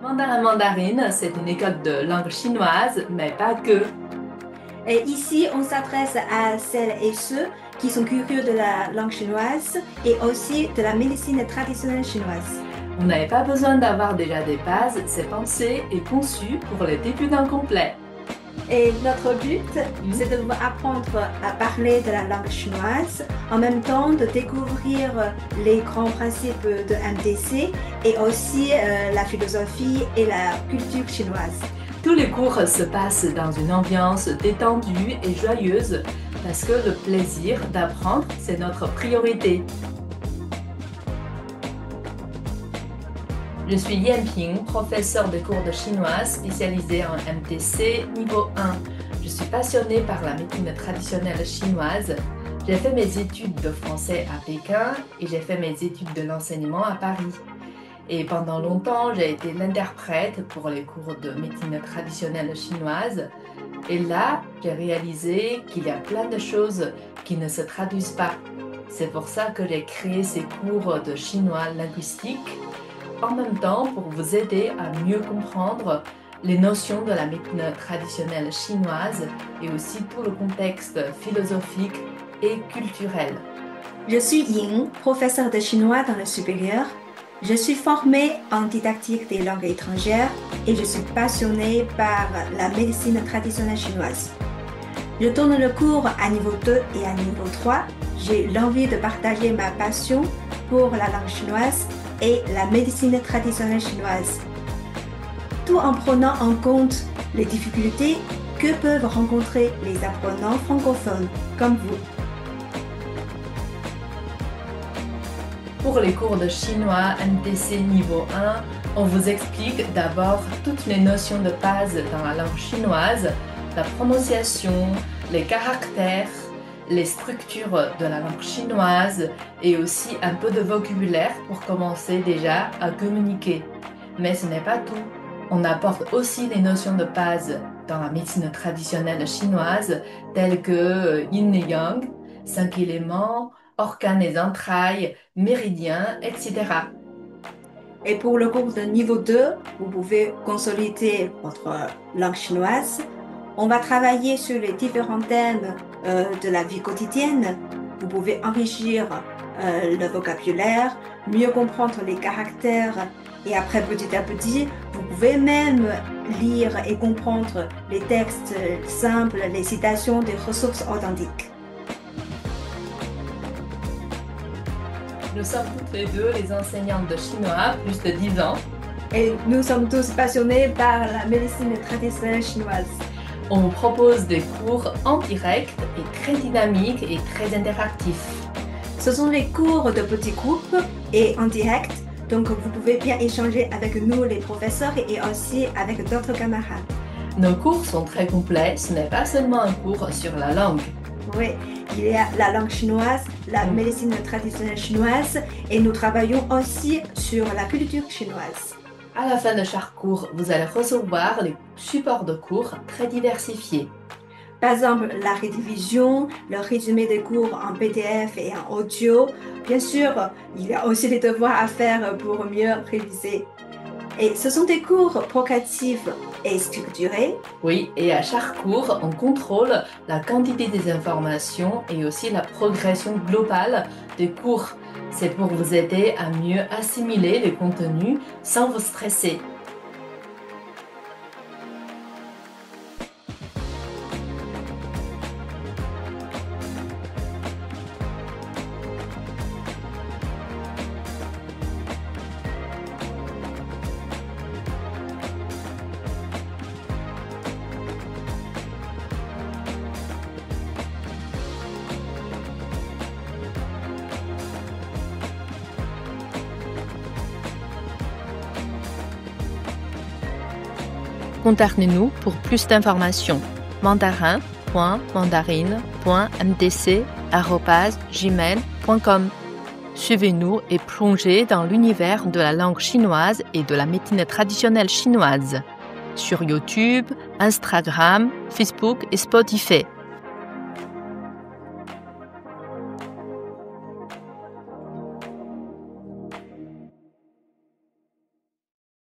Mandarin Mandarine, c'est une école de langue chinoise, mais pas que. Et ici, on s'adresse à celles et ceux qui sont curieux de la langue chinoise et aussi de la médecine traditionnelle chinoise. Vous n'avez pas besoin d'avoir déjà des bases, c'est pensé et conçu pour les débutants complets. Et notre but, c'est de vous apprendre à parler de la langue chinoise, en même temps de découvrir les grands principes de MTC et aussi la philosophie et la culture chinoise. Tous les cours se passent dans une ambiance détendue et joyeuse parce que le plaisir d'apprendre, c'est notre priorité. Je suis Yan Ping, professeure de cours de chinois spécialisée en MTC niveau 1. Je suis passionnée par la médecine traditionnelle chinoise. J'ai fait mes études de français à Pékin et j'ai fait mes études de l'enseignement à Paris. Et pendant longtemps, j'ai été l'interprète pour les cours de médecine traditionnelle chinoise. Et là, j'ai réalisé qu'il y a plein de choses qui ne se traduisent pas. C'est pour ça que j'ai créé ces cours de chinois linguistique, en même temps pour vous aider à mieux comprendre les notions de la médecine traditionnelle chinoise et aussi tout le contexte philosophique et culturel. Je suis Ying, professeure de chinois dans le supérieur. Je suis formée en didactique des langues étrangères et je suis passionnée par la médecine traditionnelle chinoise. Je donne le cours à niveau 2 et à niveau 3. J'ai l'envie de partager ma passion pour la langue chinoise et la médecine traditionnelle chinoise, tout en prenant en compte les difficultés que peuvent rencontrer les apprenants francophones comme vous. Pour les cours de chinois MTC niveau 1, on vous explique d'abord toutes les notions de base dans la langue chinoise, la prononciation, les caractères, les structures de la langue chinoise et aussi un peu de vocabulaire pour commencer déjà à communiquer. Mais ce n'est pas tout. On apporte aussi des notions de base dans la médecine traditionnelle chinoise telles que yin et yang, 5 éléments, organes et entrailles, méridiens, etc. Et pour le cours de niveau 2, vous pouvez consolider votre langue chinoise. On va travailler sur les différents thèmes de la vie quotidienne. Vous pouvez enrichir le vocabulaire, mieux comprendre les caractères et après petit à petit, vous pouvez même lire et comprendre les textes simples, les citations des ressources authentiques. Nous sommes toutes les deux les enseignantes de chinois, plus de 10 ans. Et nous sommes tous passionnés par la médecine traditionnelle chinoise. On vous propose des cours en direct et très dynamiques et très interactifs. Ce sont des cours de petits groupes et en direct, donc vous pouvez bien échanger avec nous les professeurs et aussi avec d'autres camarades. Nos cours sont très complets, ce n'est pas seulement un cours sur la langue. Oui, il y a la langue chinoise, la médecine traditionnelle chinoise et nous travaillons aussi sur la culture chinoise. À la fin de chaque cours, vous allez recevoir les supports de cours très diversifiés. Par exemple, la rédivision, le résumé des cours en PDF et en audio. Bien sûr, il y a aussi des devoirs à faire pour mieux réviser. Et ce sont des cours progressifs et structurés. Oui, et à chaque cours, on contrôle la quantité des informations et aussi la progression globale des cours. C'est pour vous aider à mieux assimiler les contenus sans vous stresser. Contactez-nous pour plus d'informations. mandarin.mandarine.mtc@gmail.com. Suivez-nous et plongez dans l'univers de la langue chinoise et de la médecine traditionnelle chinoise sur YouTube, Instagram, Facebook et Spotify.